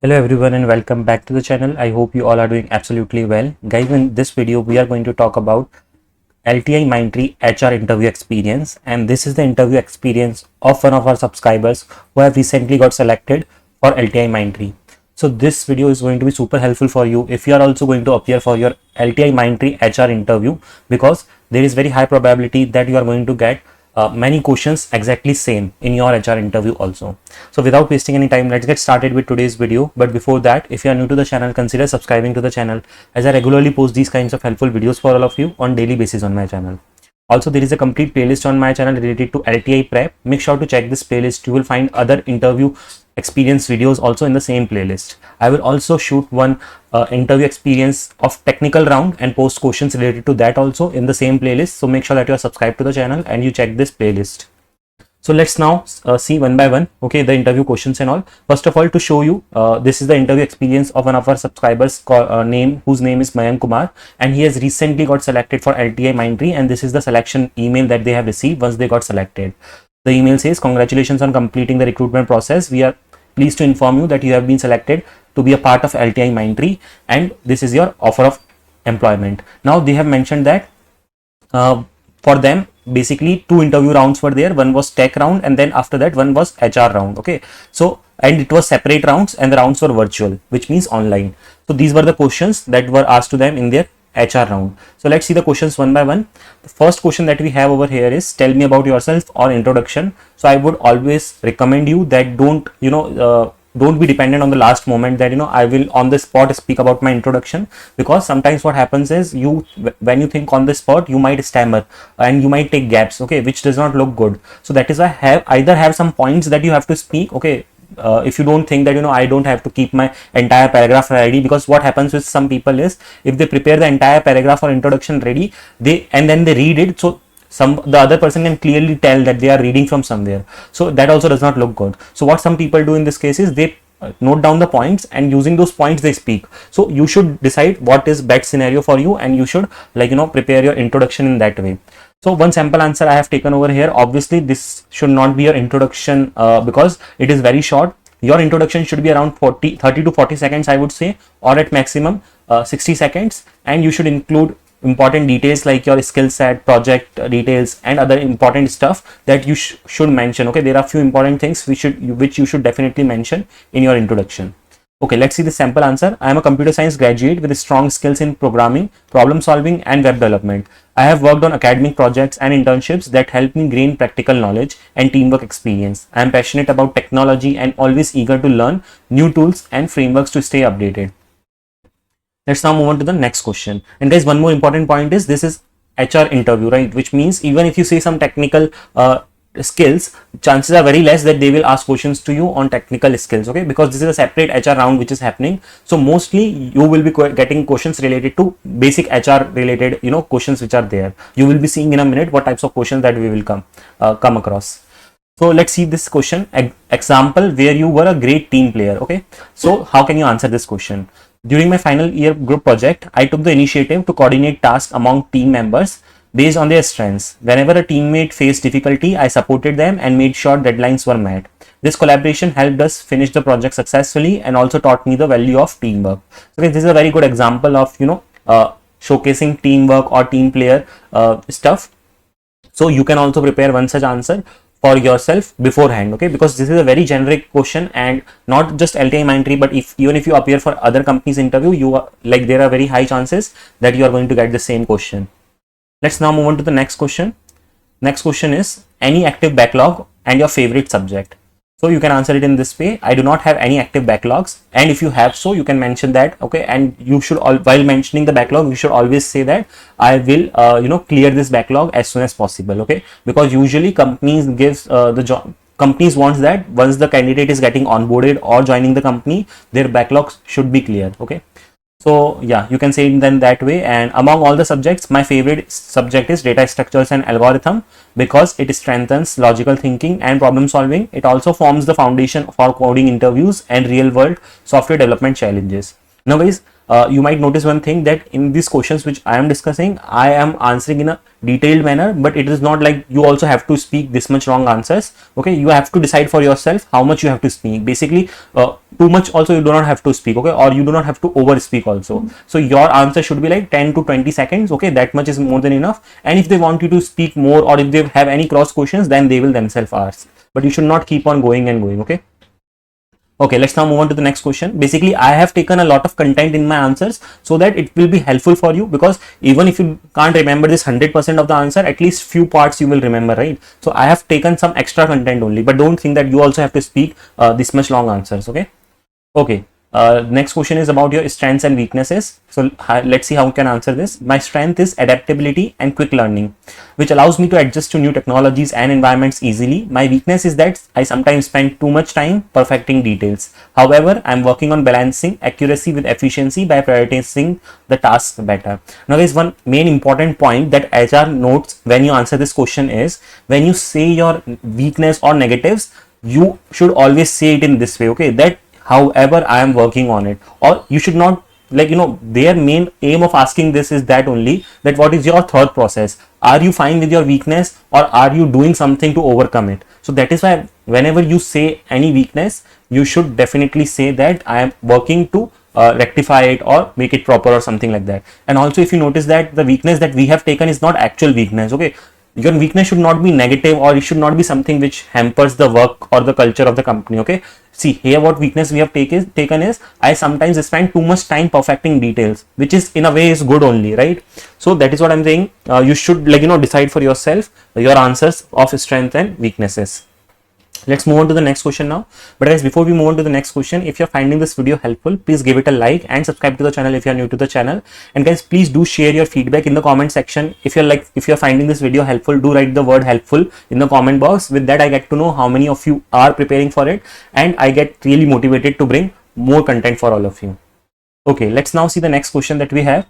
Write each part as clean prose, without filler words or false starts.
Hello everyone and welcome back to the channel. I hope you all are doing absolutely well. Guys, in this video we are going to talk about LTI Mindtree HR Interview Experience, and this is the interview experience of one of our subscribers who have recently got selected for LTI Mindtree. So this video is going to be super helpful for you if you are also going to appear for your LTI Mindtree HR interview, because there is very high probability that you are going to get many questions exactly same in your HR interview also. So without wasting any time, let's get started with today's video. But before that, if you are new to the channel, consider subscribing to the channel, as I regularly post these kinds of helpful videos for all of you on daily basis on my channel. Also, there is a complete playlist on my channel related to LTI prep. Make sure to check this playlist. You will find other interview experience videos also in the same playlist. I will also shoot one interview experience of technical round and post questions related to that also in the same playlist. So make sure that you are subscribed to the channel and you check this playlist. So let's now see one by one, okay, the interview questions and all. First of all, to show you, this is the interview experience of one of our subscribers whose name is Mayank Kumar, and he has recently got selected for LTI Mindtree, and this is the selection email that they have received once they got selected. The email says, "Congratulations on completing the recruitment process. We are pleased to inform you that you have been selected to be a part of LTI Mindtree, and this is your offer of employment." Now they have mentioned that for them, basically two interview rounds were there. One was tech round, and then after that one was HR round. Okay, so and it was separate rounds, and the rounds were virtual, which means online. So these were the questions that were asked to them in their HR round. So let's see the questions one by one. The first question that we have over here is, tell me about yourself or introduction. So I would always recommend you that don't be dependent on the last moment that I will on the spot speak about my introduction, because sometimes what happens is when you think on the spot, you might stammer and you might take gaps, okay, which does not look good. So that is why either have some points that you have to speak, okay. If you don't think that I don't have to keep my entire paragraph ready, because what happens with some people is, if they prepare the entire paragraph or introduction ready, and then they read it, so the other person can clearly tell that they are reading from somewhere. So that also does not look good. So what some people do in this case is they note down the points, and using those points they speak. So you should decide what is best scenario for you, and you should prepare your introduction in that way. So one sample answer I have taken over here. Obviously this should not be your introduction because it is very short. Your introduction should be around 30 to 40 seconds, I would say, or at maximum 60 seconds, and you should include important details like your skill set, project details, and other important stuff that you should mention. Okay, there are few important things which you should definitely mention in your introduction. Okay, let's see the sample answer. I am a computer science graduate with strong skills in programming, problem solving, and web development. I have worked on academic projects and internships that help me gain practical knowledge and teamwork experience. I am passionate about technology and always eager to learn new tools and frameworks to stay updated. Let's now move on to the next question. And guys, one more important point is, this is HR interview, right? Which means even if you say some technical skills, chances are very less that they will ask questions to you on technical skills, okay, because this is a separate HR round which is happening. So mostly you will be getting questions related to basic HR related questions which are there. You will be seeing in a minute what types of questions that we will come across. So let's see this question. Example where you were a great team player. Okay, so how can you answer this question? During my final year group project, I took the initiative to coordinate tasks among team members based on their strengths. Whenever a teammate faced difficulty, I supported them and made sure deadlines were met. This collaboration helped us finish the project successfully and also taught me the value of teamwork. So this is a very good example of showcasing teamwork or team player stuff. So you can also prepare one such answer for yourself beforehand, okay, because this is a very generic question, and not just LTI Mindtree, but even if you appear for other companies interview, there are very high chances that you are going to get the same question. Let's now move on to the next question. Next question is, any active backlog and your favorite subject. So you can answer it in this way. I do not have any active backlogs, and if you have, so you can mention that, okay, and you should while mentioning the backlog, you should always say that I will clear this backlog as soon as possible, okay, because usually companies gives companies wants that once the candidate is getting onboarded or joining the company, their backlogs should be clear, okay. So yeah, you can say it then that way. And among all the subjects, my favorite subject is data structures and algorithm, because it strengthens logical thinking and problem solving. It also forms the foundation for coding interviews and real world software development challenges. Now guys, you might notice one thing, that in these questions which I am discussing, I am answering in a detailed manner, but it is not like you also have to speak this much wrong answers. Okay, you have to decide for yourself how much you have to speak. Basically, too much also you do not have to speak, okay, or you do not have to over speak also. So your answer should be like 10 to 20 seconds, okay, that much is more than enough. And if they want you to speak more, or if they have any cross questions, then they will themselves ask, but you should not keep on going and going. Okay. Okay, let's now move on to the next question. Basically, I have taken a lot of content in my answers so that it will be helpful for you, because even if you can't remember this 100% of the answer, at least few parts you will remember, right? So I have taken some extra content only, but don't think that you also have to speak this much long answers. Okay. Okay. Next question is about your strengths and weaknesses. So let's see how we can answer this. My strength is adaptability and quick learning, which allows me to adjust to new technologies and environments easily. My weakness is that I sometimes spend too much time perfecting details. However, I'm working on balancing accuracy with efficiency by prioritizing the tasks better. Now, guys, one main important point that HR notes when you answer this question is, when you say your weakness or negatives, you should always say it in this way, okay, that however I am working on it. Or you should not, like, their main aim of asking this is that only, that what is your thought process, are you fine with your weakness, or are you doing something to overcome it? So that is why whenever you say any weakness, you should definitely say that I am working to rectify it or make it proper or something like that. And also, if you notice that the weakness that we have taken is not actual weakness, okay, your weakness should not be negative, or it should not be something which hampers the work or the culture of the company. Okay, see here, what weakness we have taken is, I sometimes spend too much time perfecting details, which is in a way is good only, right? So that is what I'm saying. You should, like, decide for yourself your answers of strength and weaknesses. Let's move on to the next question now. But guys, before we move on to the next question, if you're finding this video helpful, please give it a like and subscribe to the channel if you're new to the channel. And guys, please do share your feedback in the comment section. If you're finding this video helpful, do write the word helpful in the comment box. With that, I get to know how many of you are preparing for it, and I get really motivated to bring more content for all of you. Okay, let's now see the next question that we have.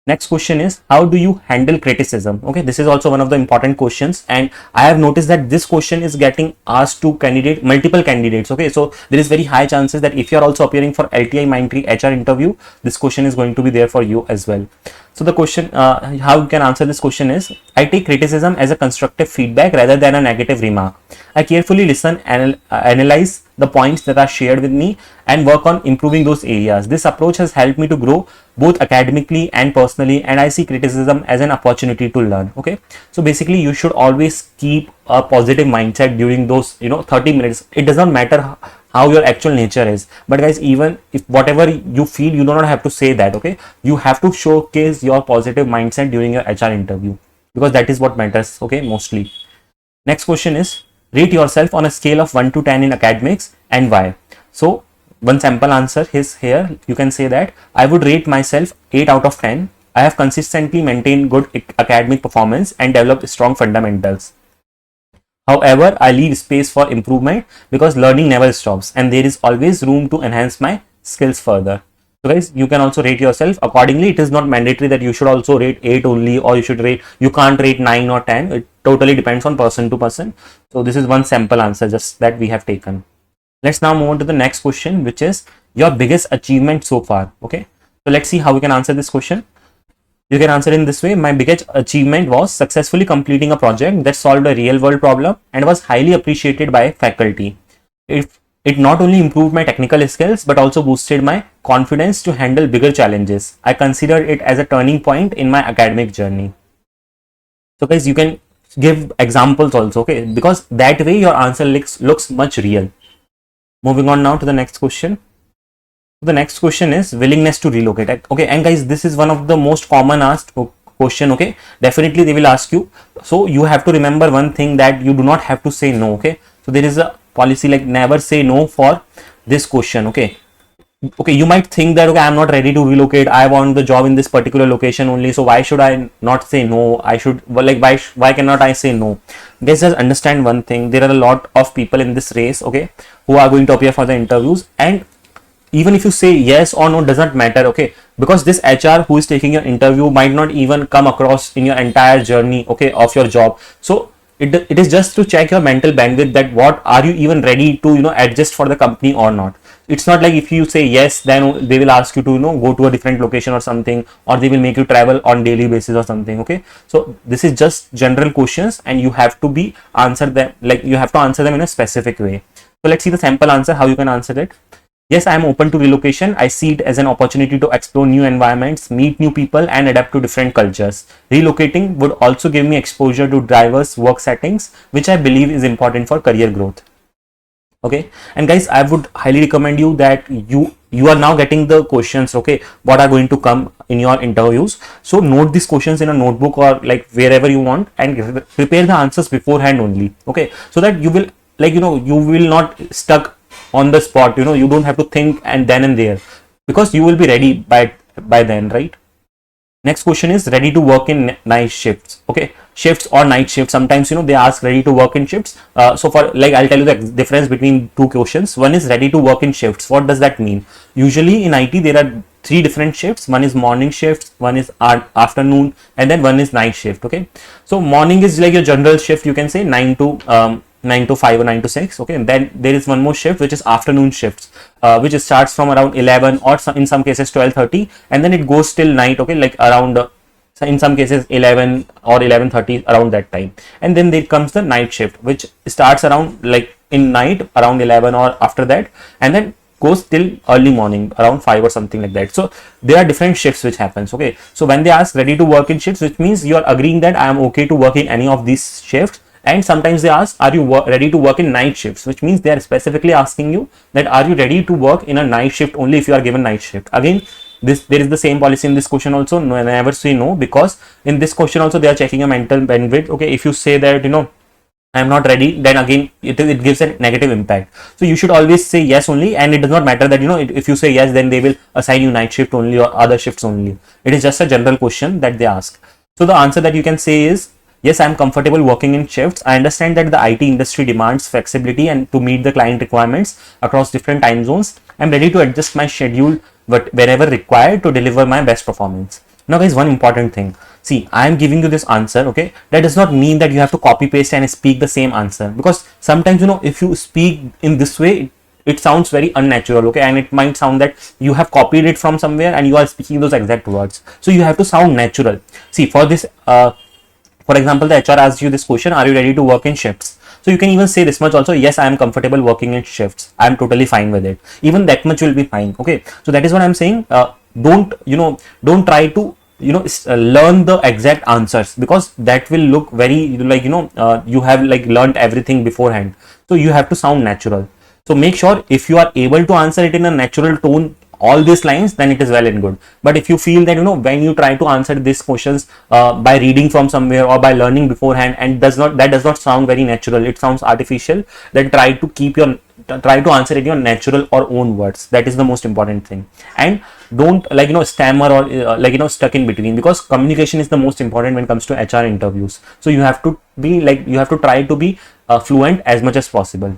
Next question is, how do you handle criticism? Okay, this is also one of the important questions, and I have noticed that this question is getting asked to multiple candidates. Okay, so there is very high chances that if you are also appearing for LTI Mindtree HR interview, this question is going to be there for you as well. So the question, how you can answer this question is, I take criticism as a constructive feedback rather than a negative remark. I carefully listen and analyze the points that are shared with me and work on improving those areas. This approach has helped me to grow both academically and personally, and I see criticism as an opportunity to learn. Okay, so basically you should always keep a positive mindset during those 30 minutes. It does not matter how your actual nature is, but guys, even if whatever you feel, you do not have to say that. Okay, you have to showcase your positive mindset during your HR interview, because that is what matters, okay, mostly. Next question is, rate yourself on a scale of 1 to 10 in academics and why. So one sample answer is here. You can say that I would rate myself 8 out of 10. I have consistently maintained good academic performance and developed strong fundamentals. However, I leave space for improvement because learning never stops and there is always room to enhance my skills further. So guys, you can also rate yourself accordingly. It is not mandatory that you should also rate 8 only, or you can't rate 9 or 10. It totally depends on person to person. So this is one sample answer just that we have taken. Let's now move on to the next question, which is your biggest achievement so far. Okay, so let's see how we can answer this question. You can answer in this way. My biggest achievement was successfully completing a project that solved a real world problem and was highly appreciated by faculty. It not only improved my technical skills but also boosted my confidence to handle bigger challenges. I consider it as a turning point in my academic journey. So guys, you can give examples also, okay, because that way your answer looks much real. Moving on now to the next question. The next question is willingness to relocate. Okay, and guys, this is one of the most common asked question. Okay, definitely they will ask you. So you have to remember one thing, that you do not have to say no. Okay, so there is a policy like never say no for this question. Okay, you might think that, okay, I'm not ready to relocate, I want the job in this particular location only, so why should I not say no? I should, like, why cannot I say no? Guys, just understand one thing, there are a lot of people in this race, okay, who are going to appear for the interviews, and even if you say yes or no does not matter, okay, because this HR who is taking your interview might not even come across in your entire journey, okay, of your job. So it is just to check your mental bandwidth, that what are you even ready to adjust for the company or not. It's not like if you say yes, then they will ask you to, go to a different location or something, or they will make you travel on daily basis or something. Okay, so this is just general questions, and you have to be answer them, like you have to answer them in a specific way. So let's see the sample answer, how you can answer it. Yes, I am open to relocation. I see it as an opportunity to explore new environments, meet new people, and adapt to different cultures. Relocating would also give me exposure to diverse work settings, which I believe is important for career growth. Okay, and guys, I would highly recommend you that you are now getting the questions, okay, what are going to come in your interviews. So note these questions in a notebook or like wherever you want, and prepare the answers beforehand only. Okay, so that you will, like, you will not stuck on the spot. You don't have to think and then and there, because you will be ready by then, right? Next question is ready to work in night shifts. Okay, shifts or night shifts. Sometimes they ask ready to work in shifts. So for, like, I'll tell you the difference between two questions. One is ready to work in shifts. What does that mean? Usually in IT there are three different shifts. One is morning shifts, one is afternoon, and then one is night shift. Okay, so morning is like your general shift, you can say 9 to 5 or 9 to 6. Okay, and then there is one more shift which is afternoon shifts, which starts from around 11 or in some cases 12:30, and then it goes till night. Okay, like around in some cases 11 or 11:30, around that time. And then there comes the night shift, which starts around like in night around 11 or after that, and then goes till early morning around 5 or something like that. So there are different shifts which happens. Okay, so when they ask ready to work in shifts, which means you are agreeing that I am okay to work in any of these shifts. And sometimes they ask, are you ready to work in night shifts, which means they are specifically asking you that are you ready to work in a night shift only if you are given night shift. Again, there is the same policy in this question also. No, never say no, because in this question also they are checking a mental bandwidth. Okay, if you say that I am not ready, then again it gives a negative impact. So you should always say yes only, and it does not matter that if you say yes, then they will assign you night shift only or other shifts only. It is just a general question that they ask. So the answer that you can say is, yes, I am comfortable working in shifts. I understand that the IT industry demands flexibility and to meet the client requirements across different time zones. I am ready to adjust my schedule wherever required to deliver my best performance. Now guys, one important thing. See, I am giving you this answer, okay? That does not mean that you have to copy paste and speak the same answer, because sometimes if you speak in this way, it sounds very unnatural, okay? And it might sound that you have copied it from somewhere and you are speaking those exact words. So you have to sound natural. See, for this for example, the HR asks you this question, are you ready to work in shifts? So you can even say this much also, yes, I am comfortable working in shifts. I am totally fine with it. Even that much will be fine. Okay. So that is what I'm saying. Don't try to, learn the exact answers, because that will look very like, you have like learned everything beforehand. So you have to sound natural. So make sure if you are able to answer it in a natural tone, all these lines, then it is well and good. But if you feel that when you try to answer these questions by reading from somewhere or by learning beforehand, and that does not sound very natural, it sounds artificial, then try to answer it in your natural or own words. That is the most important thing. And don't stammer or stuck in between, because communication is the most important when it comes to HR interviews. So you have to try to be fluent as much as possible.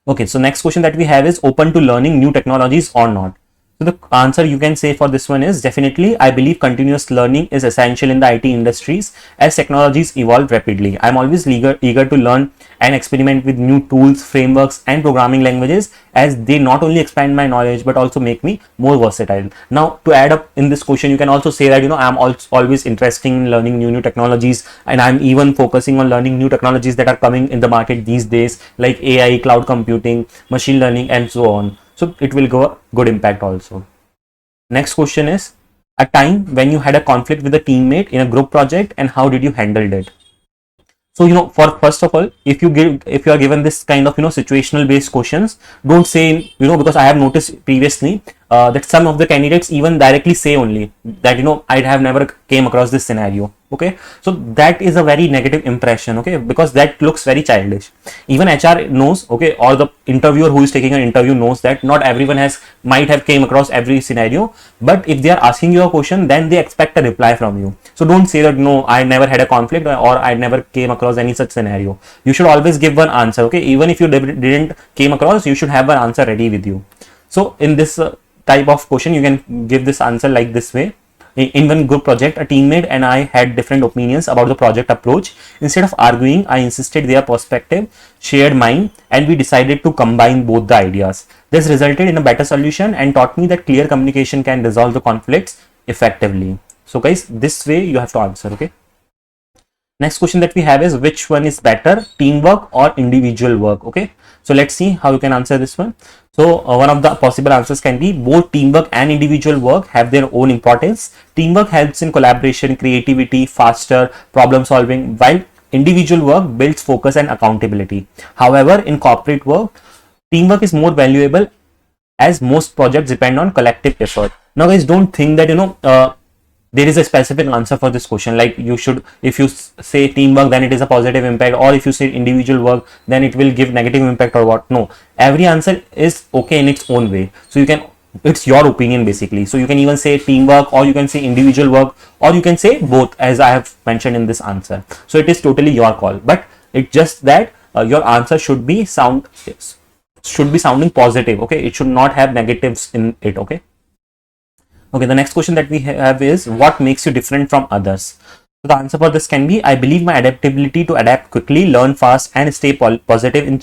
Okay, so next question that we have is open to learning new technologies or not. So the answer you can say for this one is definitely. I believe continuous learning is essential in the IT industries as technologies evolve rapidly. I'm always eager to learn and experiment with new tools, frameworks, and programming languages, as they not only expand my knowledge but also make me more versatile. Now, to add up in this question, you can also say that I'm always interested in learning new technologies, and I'm even focusing on learning new technologies that are coming in the market these days, like AI, cloud computing, machine learning, and so on. So it will go a good impact also. Next question is a time when you had a conflict with a teammate in a group project, and how did you handle it? So for first of all, if you are given this kind of situational based questions, don't say because I have noticed previously that some of the candidates even directly say only that I have never came across this scenario. Okay, so that is a very negative impression, okay, because that looks very childish. Even HR knows, okay, or the interviewer who is taking an interview knows that not everyone might have came across every scenario, but if they are asking you a question, then they expect a reply from you. So don't say that no, I never had a conflict or I never came across any such scenario. You should always give one answer, okay? Even if you didn't came across, you should have an answer ready with you. So in this type of question, you can give this answer like this way. in one group project, a teammate and I had different opinions about the project approach. Instead of arguing, I insisted their perspective, shared mine, and we decided to combine both the ideas. This resulted in a better solution and taught me that clear communication can resolve the conflicts effectively. So guys, this way you have to answer, okay? Next question that we have is, which one is better, teamwork or individual work? Okay, so let's see how you can answer this one. So one of the possible answers can be both teamwork and individual work have their own importance. Teamwork helps in collaboration, creativity, faster problem solving, while individual work builds focus and accountability. However, in corporate work, teamwork is more valuable as most projects depend on collective effort. Now guys, don't think that there is a specific answer for this question, like you should, if you say teamwork then it is a positive impact, or if you say individual work then it will give negative impact or what. No, every answer is okay in its own way. So you can, it's your opinion basically. So you can even say teamwork, or you can say individual work, or you can say both, as I have mentioned in this answer. So it is totally your call, but it's just that your answer should be sounding positive. Okay, it should not have negatives in it. Okay, the next question that we have is, what makes you different from others? So the answer for this can be, I believe my adaptability to adapt quickly, learn fast, and stay positive in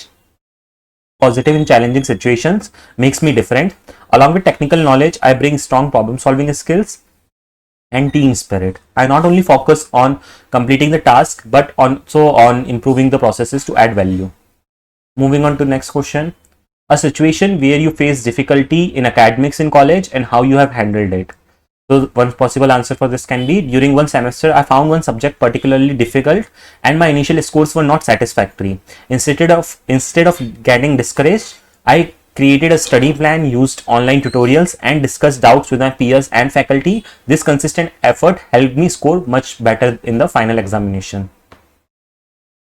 challenging situations makes me different. Along with technical knowledge, I bring strong problem solving skills and team spirit. I not only focus on completing the task, but also on improving the processes to add value. Moving on to next question. A situation where you face difficulty in academics in college and how you have handled it. So one possible answer for this can be, during one semester, I found one subject particularly difficult and my initial scores were not satisfactory. Instead of getting discouraged, I created a study plan, used online tutorials, and discussed doubts with my peers and faculty. This consistent effort helped me score much better in the final examination.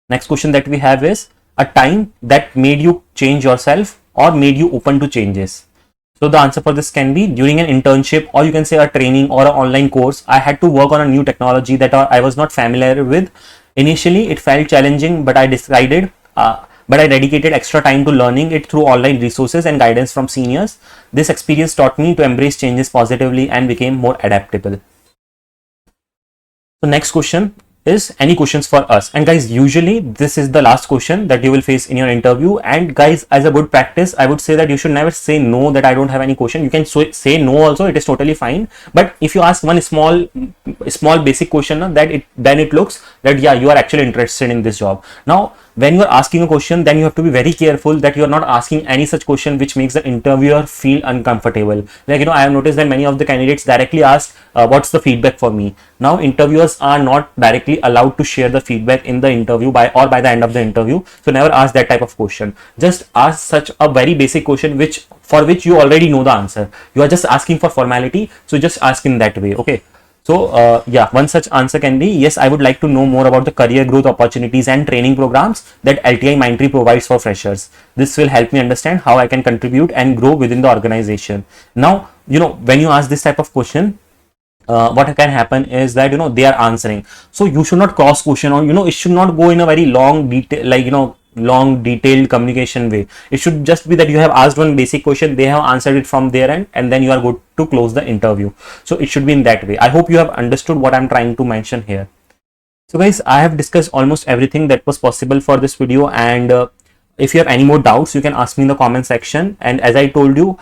Next question that we have is, a time that made you change yourself or made you open to changes. So the answer for this can be, during an internship, or you can say a training or an online course, I had to work on a new technology that I was not familiar with. Initially, it felt challenging, but I dedicated extra time to learning it through online resources and guidance from seniors. This experience taught me to embrace changes positively and became more adaptable. So next question is, any questions for us? And guys, usually this is the last question that you will face in your interview, and guys, as a good practice, I would say that you should never say no, that I don't have any question. You can say no also, it is totally fine. But if you ask one small basic question, then it looks that yeah, you are actually interested in this job. Now when you are asking a question, then you have to be very careful that you are not asking any such question which makes the interviewer feel uncomfortable. Like, I have noticed that many of the candidates directly ask, what's the feedback for me? Now interviewers are not directly allowed to share the feedback in the interview by the end of the interview. So never ask that type of question. Just ask such a very basic question for which you already know the answer. You are just asking for formality, so just ask in that way. Okay. So yeah, one such answer can be, yes, I would like to know more about the career growth opportunities and training programs that LTI Mindtree provides for freshers. This will help me understand how I can contribute and grow within the organization. Now, when you ask this type of question, what can happen is that they are answering. So you should not cross question, or it should not go in a very long detail, long detailed communication way. It should just be that you have asked one basic question, they have answered it from their end, and then you are good to close the interview. So it should be in that way. I hope you have understood what I'm trying to mention here. So guys, I have discussed almost everything that was possible for this video, and if you have any more doubts, you can ask me in the comment section. And as I told you,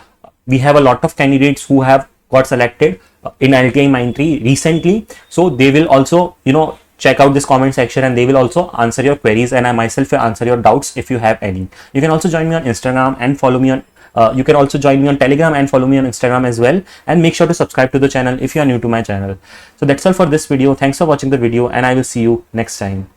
we have a lot of candidates who have got selected in LTI Mindtree recently, so they will also check out this comment section, and they will also answer your queries, and I myself will answer your doubts if you have any. You can also join me on Instagram and follow me on you can also join me on Telegram and follow me on Instagram as well, and make sure to subscribe to the channel if you are new to my channel. So that's all for this video. Thanks for watching the video, and I will see you next time.